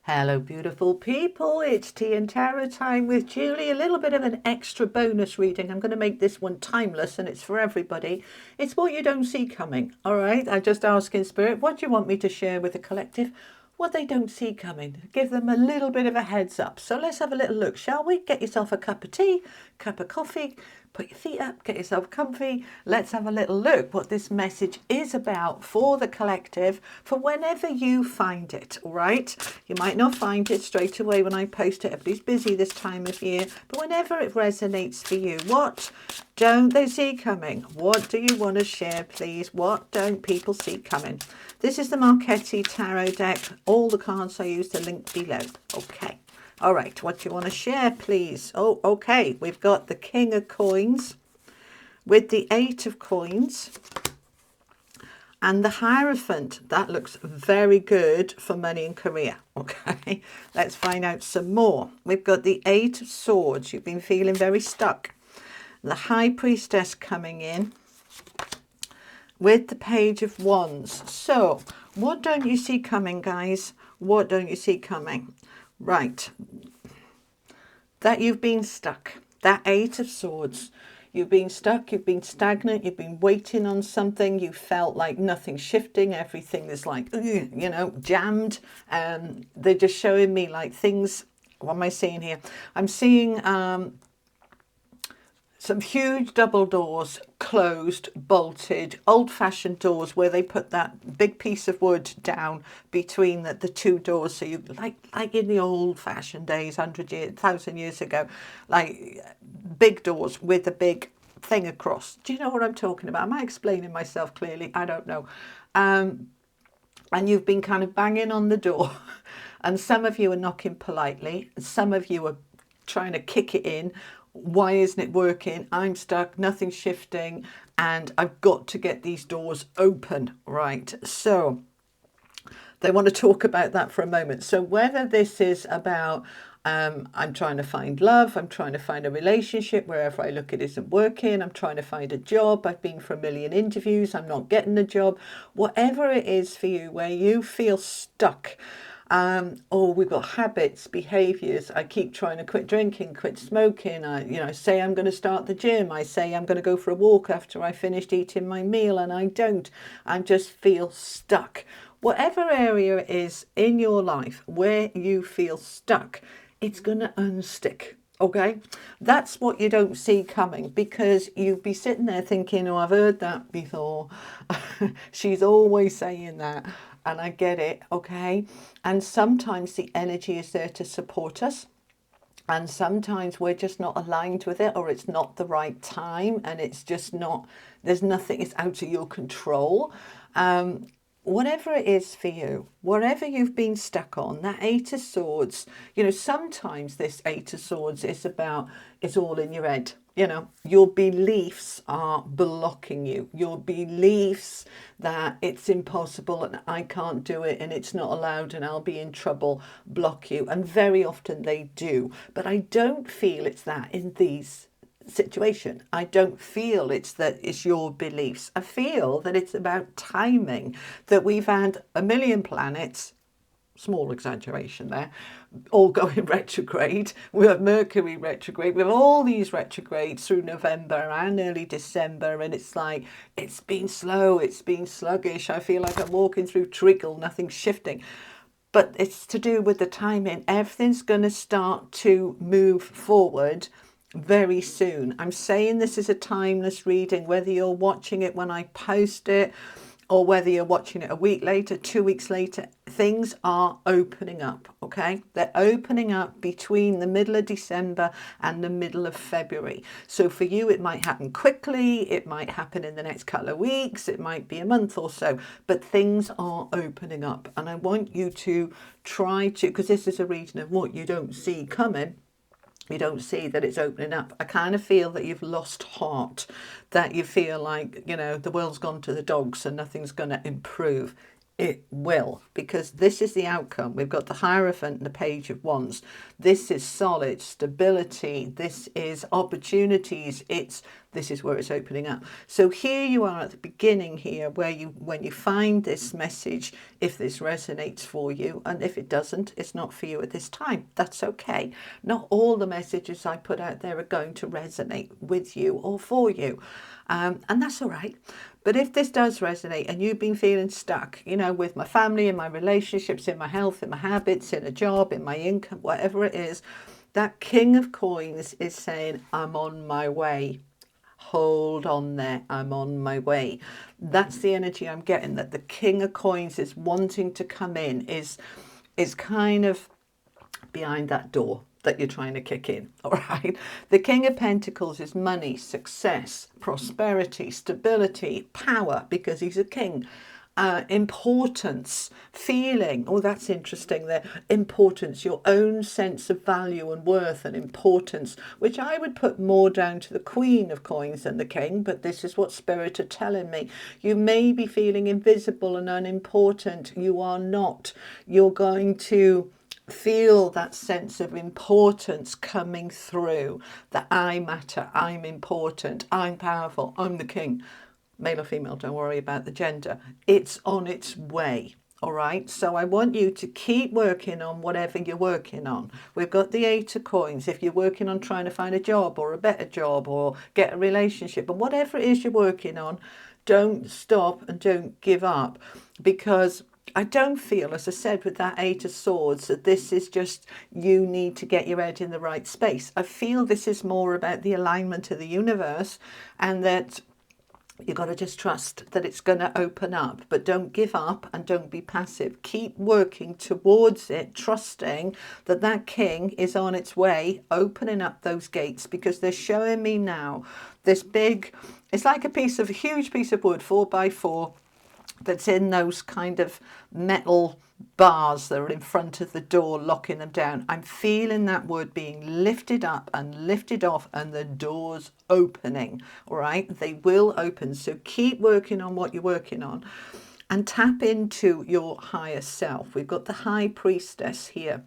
Hello, beautiful people. It's tea and tarot time with Julie. A little bit of an extra bonus reading. I'm going to make this one timeless and it's for everybody. It's what you don't see coming. All right. I just ask in spirit, what do you want me to share with the collective? What they don't see coming. Give them a little bit of a heads up. So let's have a little look, shall we? Get yourself a cup of tea, cup of coffee, put your feet up, get yourself comfy. Let's have a little look what this message is about for the collective for whenever you find it, all right? You might not find it straight away when I post it. Everybody's busy this time of year, but whenever it resonates for you, what don't they see coming? What do you want to share, please? What don't people see coming? This is the Marchetti Tarot deck. All the cards I use to link below. Okay. All right, what do you want to share, please? Oh, okay. We've got the King of Coins with the Eight of Coins and the Hierophant. That looks very good for money and career. Okay, let's find out some more. We've got the Eight of Swords. You've been feeling very stuck. The High Priestess coming in with the Page of Wands. So, what don't you see coming, guys? What don't you see coming? Right, that you've been stuck. That Eight of Swords. You've been stuck, you've been stagnant, you've been waiting on something, you felt like nothing's shifting, everything is like, you know, jammed. They're just showing me like things, what am I seeing here? I'm seeing some huge double doors closed, bolted, old-fashioned doors where they put that big piece of wood down between the two doors. So you like in the old-fashioned days, 1,000 years ago, like big doors with a big thing across. Do you know what I'm talking about? Am I explaining myself clearly? I don't know. And you've been kind of banging on the door, and some of you are knocking politely, some of you are trying to kick it in. Why isn't it working? I'm stuck, nothing's shifting, and I've got to get these doors open, right? So they want to talk about that for a moment. So whether this is about I'm trying to find love, I'm trying to find a relationship, wherever I look it isn't working, I'm trying to find a job, I've been for a million interviews, I'm not getting the job, whatever it is for you where you feel stuck. Or we've got habits, behaviors. I keep trying to quit drinking, quit smoking. I say I'm going to start the gym. I say I'm going to go for a walk after I finished eating my meal, and I don't. I just feel stuck. Whatever area it is in your life where you feel stuck, it's going to unstick. Okay, that's what you don't see coming, because you'd be sitting there thinking, oh, I've heard that before. She's always saying that. And I get it, okay? And sometimes the energy is there to support us. And sometimes we're just not aligned with it, or it's not the right time, and it's just not, there's nothing, it's out of your control. Whatever it is for you, whatever you've been stuck on, that Eight of Swords, sometimes this Eight of Swords is about, it's all in your head. Your beliefs are blocking you. Your beliefs that it's impossible and I can't do it and it's not allowed and I'll be in trouble block you. And very often they do. But I don't feel it's that in these situation. I don't feel it's your beliefs. I feel that it's about timing, that we've had a million planets, small exaggeration there, all going retrograde. We have Mercury retrograde. We have all these retrogrades through November and early December, and it's like it's been slow, it's been sluggish. I feel like I'm walking through treacle, nothing's shifting. But it's to do with the timing. Everything's going to start to move forward very soon. I'm saying this is a timeless reading, whether you're watching it when I post it or whether you're watching it a week later, 2 weeks later, things are opening up, okay? They're opening up between the middle of December and the middle of February. So for you, it might happen quickly, it might happen in the next couple of weeks, it might be a month or so, but things are opening up. And I want you to try to, because this is a reading of what you don't see coming, you don't see that it's opening up. I kind of feel that you've lost heart, that you feel like, the world's gone to the dogs and nothing's going to improve. It will, because this is the outcome. We've got the Hierophant and the Page of Wands. This is solid stability. This is opportunities. It's this is where it's opening up. So here you are at the beginning here, where when you find this message, if this resonates for you, and if it doesn't, it's not for you at this time. That's okay. Not all the messages I put out there are going to resonate with you or for you. And that's all right. But if this does resonate and you've been feeling stuck, you know, with my family, in my relationships, in my health, in my habits, in a job, in my income, whatever it is, that King of Coins is saying, I'm on my way. Hold on there, I'm on my way. That's the energy I'm getting, that the King of Coins is wanting to come in, is kind of behind that door that you're trying to kick in. All right. The King of Pentacles is money, success, prosperity, stability, power, because he's a king. Importance, feeling. Oh, that's interesting there. Importance, your own sense of value and worth and importance, which I would put more down to the Queen of Coins than the King, but this is what Spirit are telling me. You may be feeling invisible and unimportant. You are not. You're going to feel that sense of importance coming through, that I matter, I'm important, I'm powerful, I'm the king. Male or female, don't worry about the gender. It's on its way. All right, so I want you to keep working on whatever you're working on. We've got the 8 of Coins. If you're working on trying to find a job or a better job or get a relationship, but whatever it is you're working on, don't stop and don't give up, because I don't feel, as I said, with that 8 of Swords, that this is just you need to get your head in the right space. I feel this is more about the alignment of the universe, and that you've got to just trust that it's going to open up, but don't give up and don't be passive. Keep working towards it, trusting that that king is on its way, opening up those gates, because they're showing me now this big, it's like a huge piece of wood, 4x4, that's in those kind of metal bars that are in front of the door, locking them down. I'm feeling that wood being lifted up and lifted off, and the doors opening. All right, they will open. So keep working on what you're working on and tap into your higher self. We've got the High Priestess here.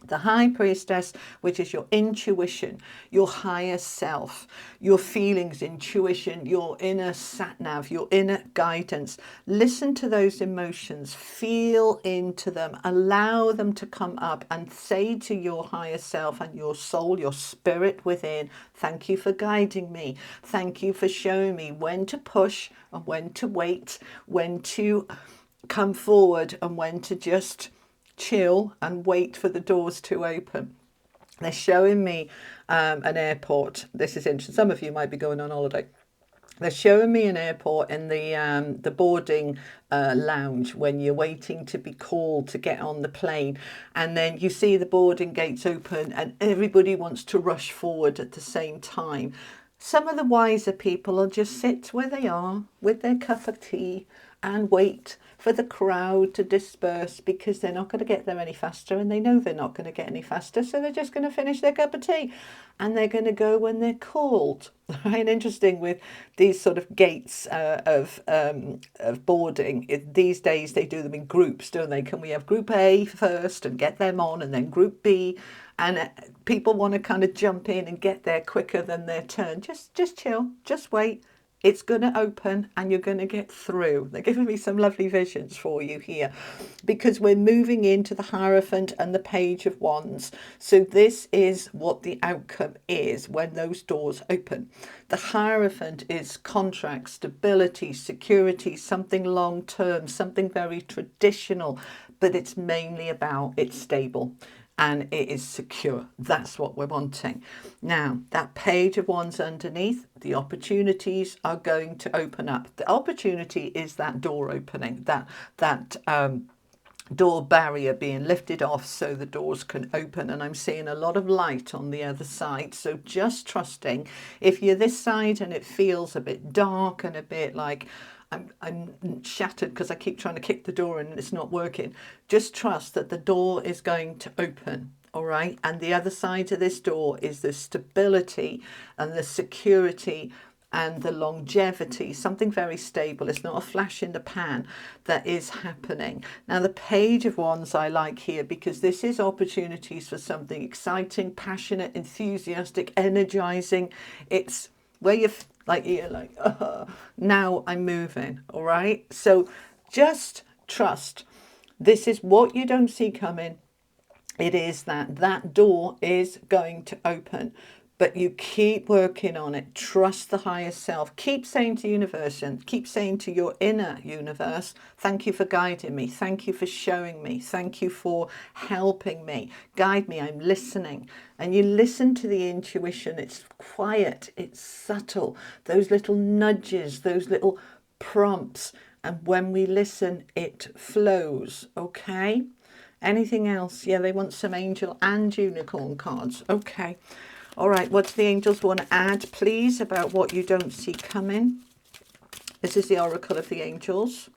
The High Priestess, which is your intuition, your higher self, your feelings, intuition, your inner sat-nav, your inner guidance. Listen to those emotions, feel into them, allow them to come up, and say to your higher self and your soul, your spirit within, thank you for guiding me. Thank you for showing me when to push and when to wait, when to come forward and when to just chill and wait for the doors to open. They're showing me an airport. This is interesting. Some of you might be going on holiday. They're showing me an airport in the boarding lounge when you're waiting to be called to get on the plane, and then you see the boarding gates open and everybody wants to rush forward at the same time. Some of the wiser people will just sit where they are with their cup of tea and wait for the crowd to disperse, because they're not going to get there any faster, and they know they're not going to get any faster, so they're just going to finish their cup of tea and they're going to go when they're called. Right? Interesting with these sort of gates of boarding. These days they do them in groups, don't they? Can we have group A first and get them on, and then group B? And people want to kind of jump in and get there quicker than their turn. Just chill, just wait. It's going to open and you're going to get through. They're giving me some lovely visions for you here, because we're moving into the Hierophant and the Page of Wands. So this is what the outcome is when those doors open. The Hierophant is contract, stability, security, something long term, something very traditional, but it's mainly about it's stable and it is secure. That's what we're wanting. Now, that Page of Wands underneath, the opportunities are going to open up. The opportunity is that door opening, that door barrier being lifted off so the doors can open. And I'm seeing a lot of light on the other side. So just trusting, if you're this side and it feels a bit dark and a bit like, I'm shattered because I keep trying to kick the door and it's not working. Just trust that the door is going to open. All right. And the other side of this door is the stability and the security and the longevity, something very stable. It's not a flash in the pan that is happening. Now, the Page of Wands I like here because this is opportunities for something exciting, passionate, enthusiastic, energizing. It's where you're like, now I'm moving. All right. So just trust. This is what you don't see coming. It is that door is going to open, but you keep working on it. Trust the higher self. Keep saying to universe, and keep saying to your inner universe, thank you for guiding me. Thank you for showing me. Thank you for helping me. Guide me. I'm listening. And you listen to the intuition. It's quiet. It's subtle. Those little nudges, those little prompts. And when we listen, it flows. Okay? Anything else? Yeah, they want some angel and unicorn cards. Okay. All right. What do the angels want to add, please, about what you don't see coming? This is the oracle of the angels.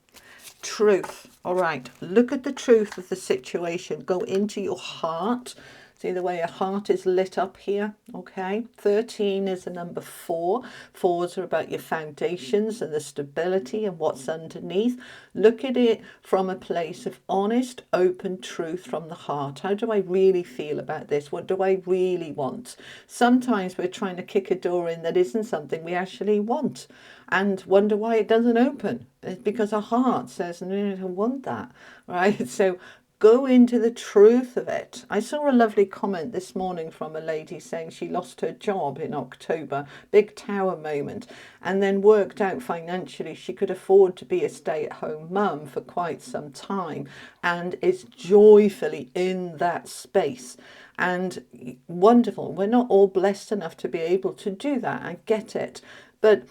Truth. All right. Look at the truth of the situation. Go into your heart. See the way your heart is lit up here? Okay. 13 is a number 4. 4s are about your foundations and the stability and what's underneath. Look at it from a place of honest, open truth from the heart. How do I really feel about this? What do I really want? Sometimes we're trying to kick a door in that isn't something we actually want and wonder why it doesn't open. It's because our heart says, no, I don't want that, right? So go into the truth of it. I saw a lovely comment this morning from a lady saying she lost her job in October, big tower moment, and then worked out financially she could afford to be a stay-at-home mum for quite some time and is joyfully in that space. And wonderful. We're not all blessed enough to be able to do that. I get it. But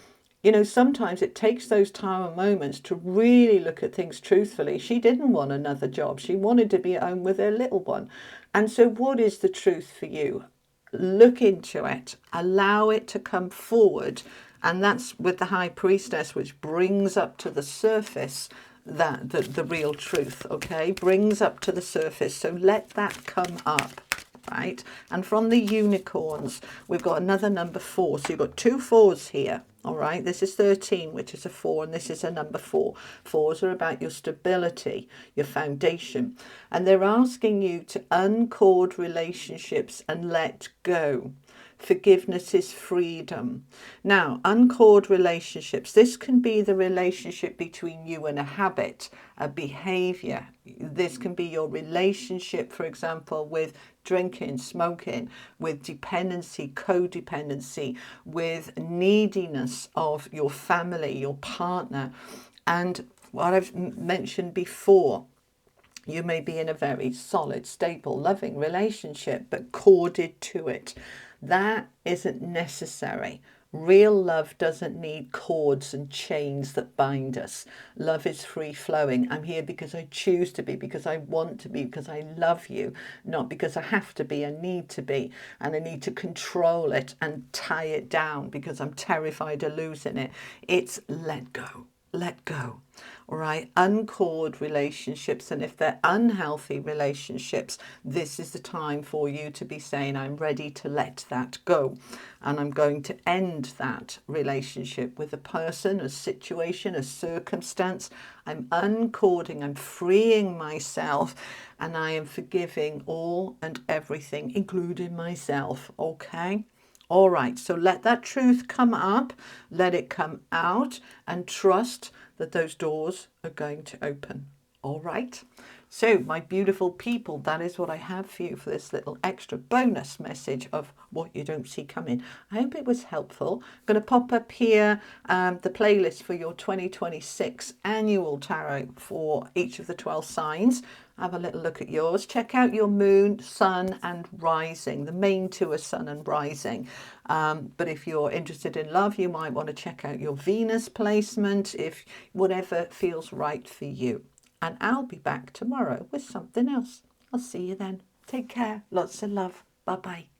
you know, sometimes it takes those tower moments to really look at things truthfully. She didn't want another job. She wanted to be at home with her little one. And so what is the truth for you? Look into it. Allow it to come forward. And that's with the High Priestess, which brings up to the surface that the real truth, okay? Brings up to the surface. So let that come up. Right, and from the unicorns we've got another number 4, so you've got 2 4s here. All right, this is 13, which is a 4, and this is a number 4. 4s are about your stability, your foundation, and they're asking you to uncord relationships and let go. Forgiveness is freedom. Now, uncord relationships. This can be the relationship between you and a habit, a behavior. This can be your relationship, for example, with drinking, smoking, with dependency, codependency, with neediness of your family, your partner. And what I've mentioned before, you may be in a very solid, stable, loving relationship, but corded to it. That isn't necessary. Real love doesn't need cords and chains that bind us. Love is free flowing. I'm here because I choose to be, because I want to be, because I love you, not because I have to be, I need to be, and I need to control it and tie it down because I'm terrified of losing it. It's let go. Let go. All right, uncord relationships, and if they're unhealthy relationships, this is the time for you to be saying, I'm ready to let that go, and I'm going to end that relationship with a person, a situation, a circumstance. I'm uncording, I'm freeing myself, and I am forgiving all and everything, including myself. Okay. All right, so let that truth come up, let it come out, and trust that those doors are going to open. All right. So, my beautiful people, that is what I have for you for this little extra bonus message of what you don't see coming. I hope it was helpful. I'm going to pop up here the playlist for your 2026 annual tarot for each of the 12 signs. Have a little look at yours. Check out your moon, sun and rising. The main 2 are sun and rising. But if you're interested in love, you might want to check out your Venus placement, if whatever feels right for you. And I'll be back tomorrow with something else. I'll see you then. Take care. Lots of love. Bye-bye.